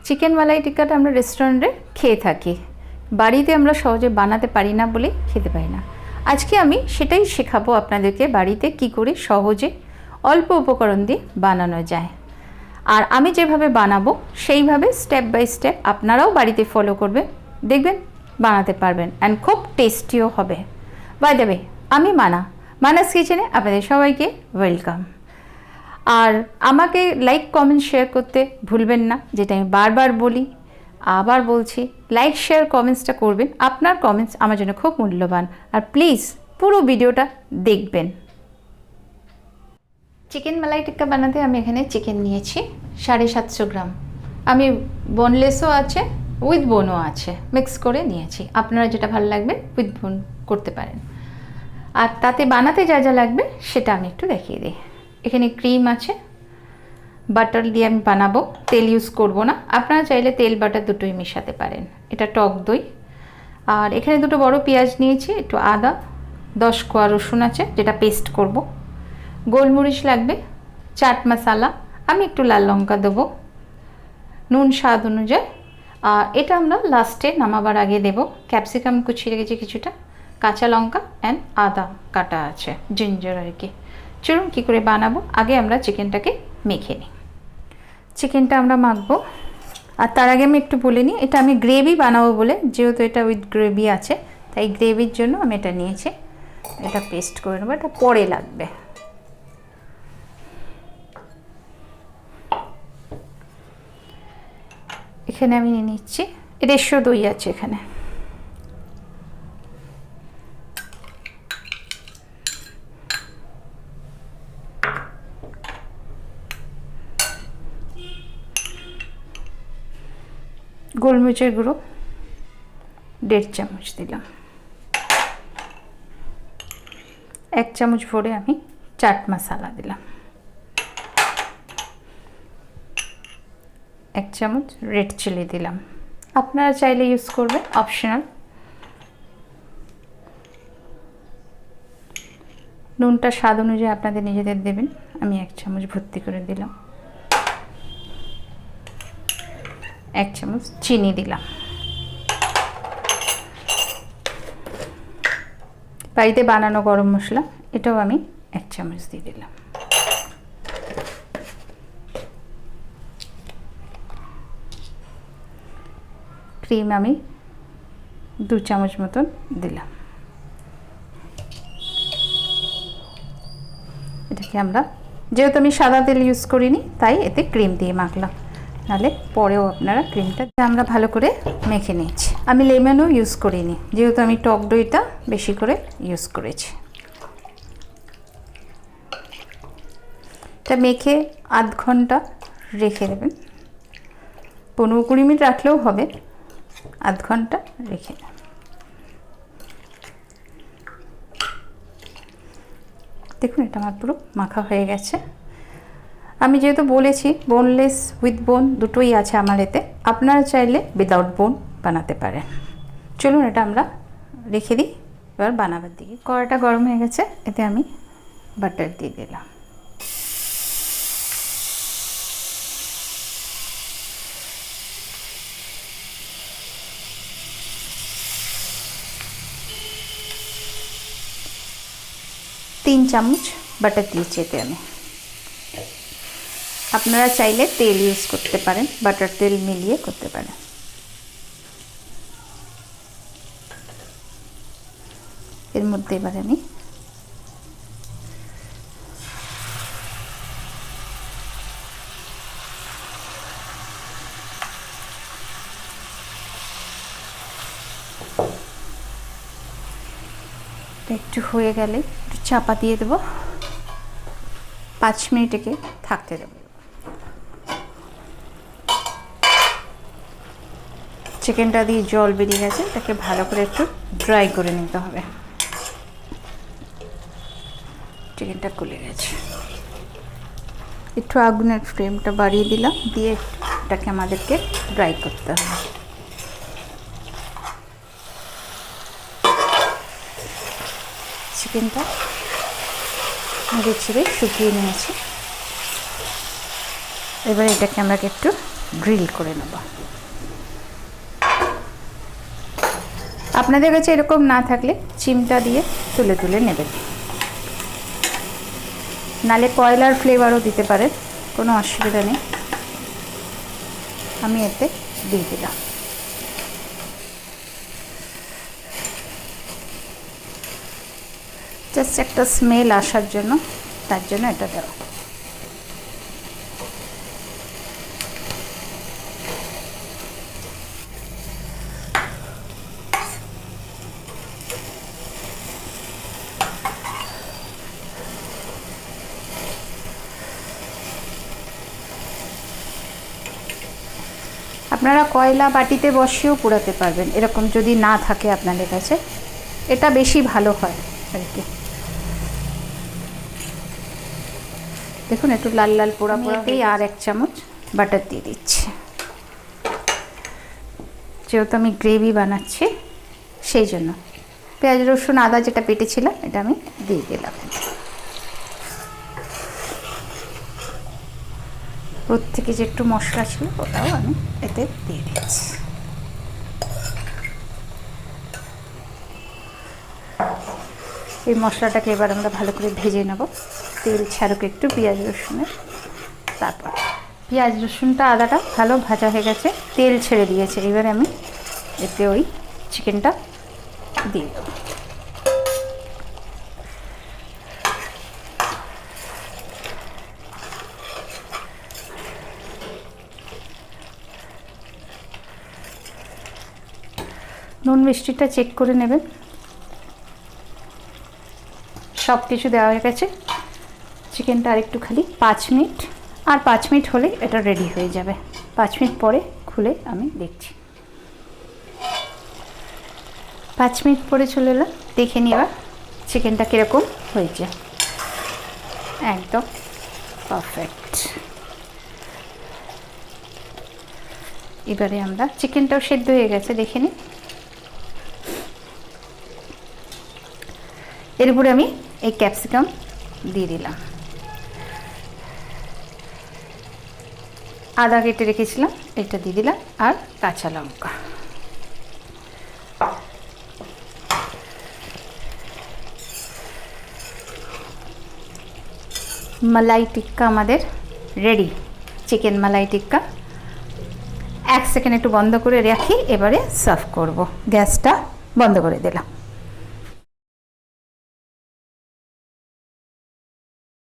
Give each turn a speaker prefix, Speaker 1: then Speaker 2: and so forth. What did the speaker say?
Speaker 1: Chicken মালাই টিক্কাটা আমরা রেস্টুরেন্টে খেয়ে থাকি, বাড়িতে আমরা সহজে বানাতে পারি না বলে খেতে পারি না। আজকে আমি সেটাই শেখাবো আপনাদেরকে বাড়িতে কি করে সহজে অল্প উপকরণ দিয়ে বানানো যায়। আর আমি যেভাবে বানাবো সেইভাবে স্টেপ বাই স্টেপ আপনারাও বাড়িতে ফলো করবে, দেখবেন বানাতে পারবেন অ্যান্ড খুব টেস্টিও হবে। বাই দ্য ওয়ে, আমি মানাস কিচেনে আপনাদের সবাইকে ওয়েলকাম। আর আমাকে লাইক কমেন্ট শেয়ার করতে ভুলবেন না, যেটা আমি বারবার বলি, আবার বলছি, লাইক শেয়ার কমেন্টসটা করবেন। আপনার কমেন্টস আমার জন্য খুব মূল্যবান। আর প্লিজ পুরো ভিডিওটা দেখবেন। চিকেন মালাই টিক্কা বানাতে আমি এখানে চিকেন নিয়েছি 750 গ্রাম। আমি বোনলেসও আছে, উইথ বোনও আছে, মিক্স করে নিয়েছি। আপনারা যেটা ভালো লাগবে উইথ বোন করতে পারেন। আর তাতে বানাতে যা যা লাগবে সেটা আমি একটু দেখিয়ে দিই। এখানে ক্রিম আছে, বাটার দিয়ে আমি বানাবো, তেল ইউজ করব না। আপনারা চাইলে তেল বাটার দুটোই মেশাতে পারেন। এটা টক দই, আর এখানে দুটো বড় পেঁয়াজ নিয়েছি, একটু আদা, 10 কোয়া রসুন আছে যেটা পেস্ট করব, গোলমরিচ লাগবে, চাট মশলা, আমি একটু লাল লঙ্কা দেবো, নুন স্বাদ অনুযায়ী। আর এটা আমরা লাস্টে নামাবার আগে দেব। ক্যাপসিকাম কুচিয়ে রেখেছি কিছুটা, কাঁচা লঙ্কা অ্যান্ড আদা কাটা আছে, জিঞ্জার আর কি। চলুন কী করে বানাবো, আগে আমরা চিকেনটাকে মেখে নিই। চিকেনটা আমরা মাখবো, আর তার আগে আমি একটু বলে নিই, এটা আমি গ্রেভি বানাবো বলে, যেহেতু এটা উইথ গ্রেভি আছে তাই গ্রেভির জন্য আমি এটা নিয়েছি। এটা পেস্ট করে নেবো, এটা পরে লাগবে। এখানে আমি নিয়ে নিচ্ছি 150 দই আছে এখানে। গোলমরিচের গুঁড়ো 1.5 চামচ দিলাম। 1 চামচ ভরে আমি চাট মশলা দিলাম। 1 চামচ রেড চিলি দিলাম, আপনারা চাইলে ইউজ করবেন, অপশনাল। নুনটা স্বাদ অনুযায়ী আপনাদের নিজেদের দেবেন, আমি 1 চামচ ভর্তি করে দিলাম। 1 চামচ চিনি দিলাম। বাড়িতে বানানো গরম মশলা, এটাও আমি 1 চামচ দিয়ে দিলাম। ক্রিম আমি 2 চামচ মতন দিলাম। এটাকে আমরা, যেহেতু আমি সাদা তেল ইউজ করিনি তাই এতে ক্রিম দিয়ে মাখলাম, নাহলে পরেও আপনারা ক্রিমটা আমরা ভালো করে মেখে নিয়েছি। আমি লেমনও ইউজ করিনি, যেহেতু আমি টক দইটা বেশি করে ইউজ করেছি। এটা মেখে আধ ঘন্টা রেখে দেবেন, 15-20 মিনিট রাখলেও হবে, আধ ঘন্টা রেখে দেন। দেখুন এটা আমার পুরো মাখা হয়ে গেছে। আমি যেহেতু বলেছি বোনলেস উইথ বোন দুটোই আছে আমার এতে, আপনারা চাইলে উইদাউট বোন বানাতে পারেন। চলুন এটা আমরা রেখে দিই, এবার বানাবার দিকে। কড়াটা গরম হয়ে গেছে, এতে আমি বাটার দিয়ে দিলাম। তিন চামচ বাটার দিয়েছি এতে আমি। আপনারা চাইলে তেল ইউজ করতে পারেন, বাটার তেল মিলিয়ে করতে পারেন। এর মধ্যে এবার আমি একটু হয়ে গেলে একটু চাপা দিয়ে দেবো, 5 মিনিট একে থাকতে দেবো। চিকেনটা দিয়ে জল বেরিয়ে গেছে, এটাকে ভালো করে একটু ড্রাই করে নিতে হবে। চিকেনটা গলে গেছে, একটু আগুনের ফ্লেমটা বাড়িয়ে দিলাম, দিয়ে এটাকে আমাদেরকে ড্রাই করতে হবে। চিকেনটা নেড়ে ছেড়ে শুকিয়ে নিয়েছি, এবার এটাকে আমরা একটু গ্রিল করে নেব। আপনাদের কাছে এরকম না থাকলে চিমটা দিয়ে তুলে তুলে নেবেন, নালে কয়লার ফ্লেভারও দিতে পারেন, কোনো অসুবিধা নেই। আমি এতে দিয়ে দিলাম। জাস্ট একটা স্মেল আসার জন্য, তার জন্য এটা দেওয়া। আপনারা কয়লা বাটিতে বসিয়েও পোড়াতে পারবেন, এরকম যদি না থাকে আপনাদের কাছে, এটা বেশি ভালো হয় আর কি। দেখুন একটু লাল লাল পোড়া পোড়াতেই আর 1 চামচ বাটার দিয়ে দিচ্ছি, যেহেতু আমি গ্রেভি বানাচ্ছি সেই জন্য। পেঁয়াজ রসুন আদা যেটা বেটেছিলাম এটা আমি দিয়ে দিলাম। প্রত্যেকে যে একটু মশলা ছিল ওটাও আমি এতে দিয়ে দিচ্ছি। এই মশলাটাকে এবার আমরা ভালো করে ভেজে নেব, তেল ছাড়ুক একটু পেঁয়াজ রসুনের। তারপর পেঁয়াজ রসুনটা আদাটা ভালো ভাজা হয়ে গেছে, তেল ছেড়ে দিয়েছে। এবারে আমি এতে ওই চিকেনটা দিয়ে দেবো। নুন মিষ্টিটা চেক করে নেবেন। সব কিছু দেওয়া হয়ে গেছে, চিকেনটা আর একটু খালি 5 মিনিট, আর 5 মিনিট হলেই এটা রেডি হয়ে যাবে। 5 মিনিট পরে খুলে আমি দেখছি। 5 মিনিট পরে চলে এলাম, দেখে নিই এবার চিকেনটা কীরকম হয়েছে। একদম পারফেক্ট। এবারে আমরা চিকেনটাও সেদ্ধ হয়ে গেছে, দেখে নিই। এর উপরে আমি এই ক্যাপসিকাম দিয়ে দিলাম, আদা কেটে রেখেছিলাম এটা দিয়ে দিলাম, আর কাঁচা লঙ্কা। মালাই টিক্কা আমাদের রেডি, চিকেন মালাই টিক্কা। 1 সেকেন্ড একটু বন্ধ করে রাখি, এবারে সার্ভ করব। গ্যাসটা বন্ধ করে দিলাম।